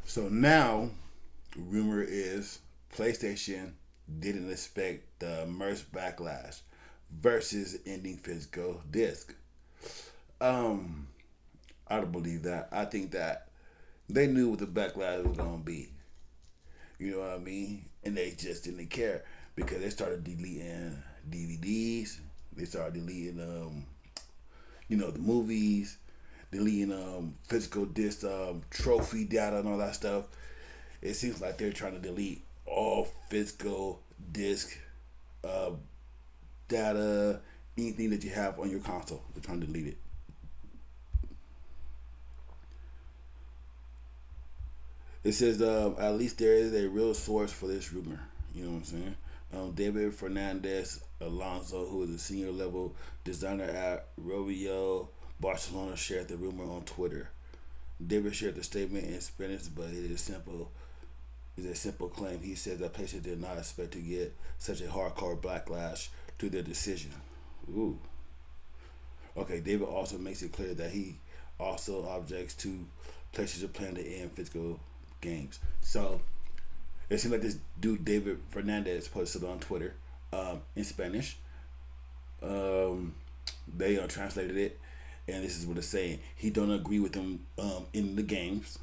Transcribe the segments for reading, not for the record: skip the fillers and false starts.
So now, rumor is PlayStation didn't expect the immerse backlash versus ending physical disc. Um, I don't believe that. I think that they knew what the backlash was gonna be. You know what I mean? And they just didn't care because they started deleting DVDs. They started deleting, the movies, deleting physical disc trophy data and all that stuff. It seems like they're trying to delete all physical disc uh, data, anything that you have on your console. They're trying to delete it. It says at least there is a real source for this rumor. You know what I'm saying? David Fernandez Alonso, who is a senior level designer at Rovio Barcelona, shared the rumor on Twitter. David shared the statement in Spanish, but it is simple. It's a simple claim. He said that PlayStation did not expect to get such a hardcore backlash to their decision. Ooh. Okay, David also makes it clear that he also objects to PlayStation plan to end physical games. So it seems like this dude David Fernandez posted on Twitter in Spanish. Um, they translated it, and this is what it's saying. He don't agree with them in the games.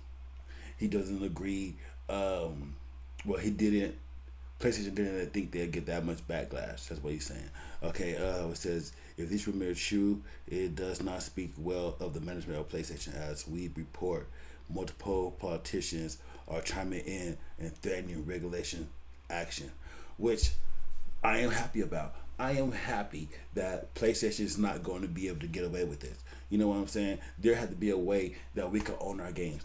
He doesn't agree. Well, he didn't. PlayStation didn't think they'd get that much backlash. That's what he's saying. Okay, it says if this rumor is true, it does not speak well of the management of PlayStation, as we report multiple politicians are chiming in and threatening regulation action, which I am happy about. I am happy that PlayStation is not going to be able to get away with this. You know what I'm saying? There had to be a way that we could own our games.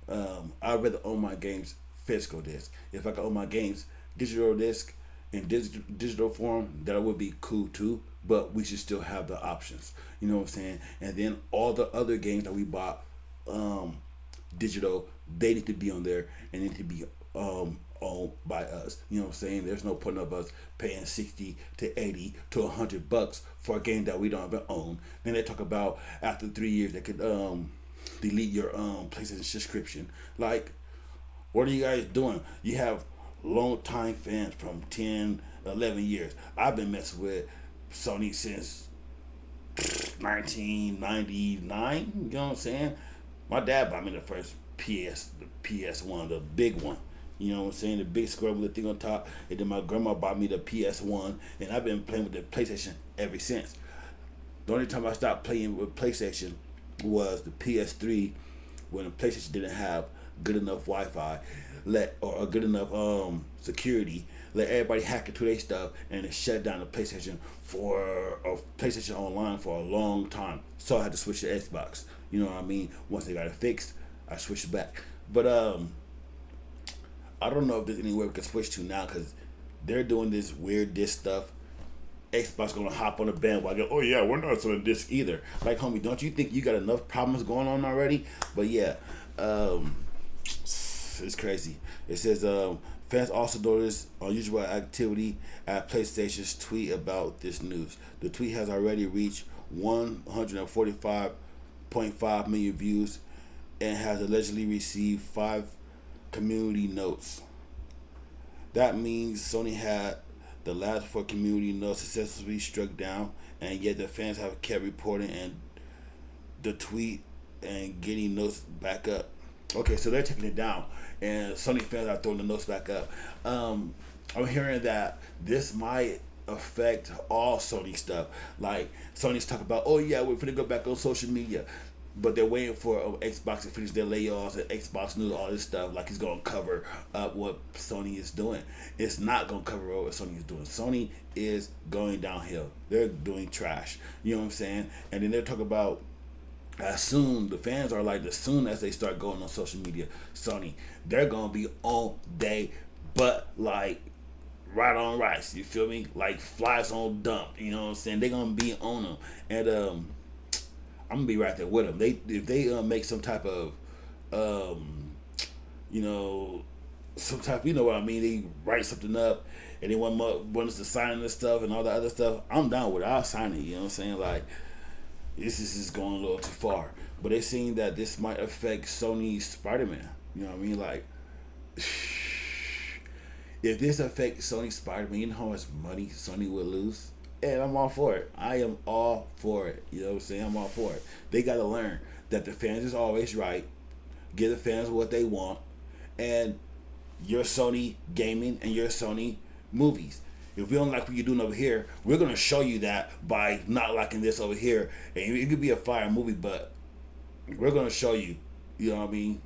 I'd rather own my games physical disc. If I could own my games digital disc in digital form, that would be cool too. But we should still have the options. You know what I'm saying? And then all the other games that we bought digital, they need to be on there and need to be owned by us. You know what I'm saying? There's no point of us paying 60 to 80 to $100 for a game that we don't even own. Then they talk about after 3 years they could delete your PlayStation subscription. Like, what are you guys doing? You have long time fans from 10, 11 years. I've been messing with Sony since 1999. You know what I'm saying? My dad bought me the first the PS1, the big one. You know what I'm saying? The big square with the thing on top. And then my grandma bought me the PS1, and I've been playing with the PlayStation ever since. The only time I stopped playing with PlayStation was the PS3 when the PlayStation didn't have good enough Wi-Fi, or a good enough security. Let everybody hack into their stuff, and it shut down the PlayStation Online for a long time. So I had to switch to Xbox. You know what I mean? Once they got it fixed, I switched back. But I don't know if there's anywhere we can switch to now because they're doing this weird disc stuff. Xbox gonna hop on the bandwagon. Oh yeah, we're not on disc either. Like, homie, don't you think you got enough problems going on already? But yeah, it's crazy. It says fans also noticed unusual activity at PlayStation's tweet about this news. The tweet has already reached 145.5 million views and has allegedly received 5 community notes. That means Sony had the last 4 community notes successfully struck down, and yet the fans have kept reporting and the tweet and getting notes back up. Okay, so they're taking it down, and Sony fans are throwing the notes back up. I'm hearing that this might affect all Sony stuff. Like, Sony's talking about, oh yeah, we're gonna go back on social media, but they're waiting for Xbox to finish their layoffs, and Xbox News, all this stuff. Like, it's gonna cover up what Sony is doing. It's not gonna cover up what Sony is doing. Sony is going downhill. They're doing trash. You know what I'm saying? And then they're talking about as soon the fans are like, as soon as they start going on social media, Sony, they're gonna be on day, but like right on rice. You feel me? Like flies on dump. You know what I'm saying? They're gonna be on them, and I'm gonna be right there with them. If they make some type of you know, some type, you know what I mean? They write something up and they want us to sign this stuff and all that other stuff. I'm down with it. I'll sign it. You know what I'm saying? Like, this is just going a little too far. But they're saying that this might affect Sony's Spider-Man. You know what I mean? Like, if this affects Sony Spider-Man, you know how much money Sony would lose? And I'm all for it. I am all for it. You know what I'm saying? I'm all for it. They got to learn that the fans is always right. Give the fans what they want. And your Sony gaming and your Sony movies. If we don't like what you're doing over here, we're going to show you that by not liking this over here. And it could be a fire movie, but we're going to show you, you know what I mean?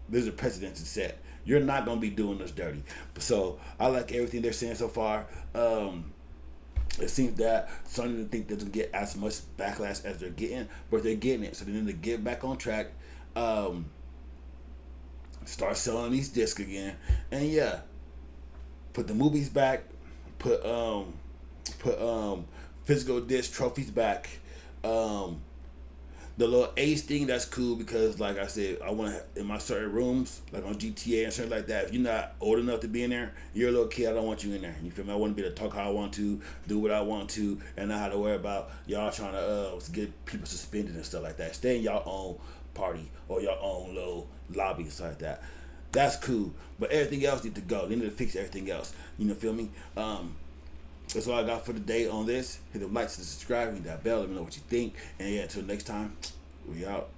There's a precedent to set. You're not going to be doing us dirty. So I like everything they're saying so far. It seems that Sony didn't think they're going to get as much backlash as they're getting, but they're getting it. So they need to get back on track. Start selling these discs again. And yeah, put the movies back. Put physical disc trophies back. The little age thing, that's cool because, like I said, I want to in my certain rooms, like on GTA and stuff like that. If you're not old enough to be in there, you're a little kid. I don't want you in there. You feel me? I want to be able to talk how I want to, do what I want to, and not have to worry about y'all trying to get people suspended and stuff like that. Stay in your own party or your own little lobby and stuff like that. That's cool, but everything else need to go. They need to fix everything else. You know, feel me? That's all I got for today on this. Hit the likes and subscribe, hit that bell. Let me know what you think. And yeah, until next time, we out.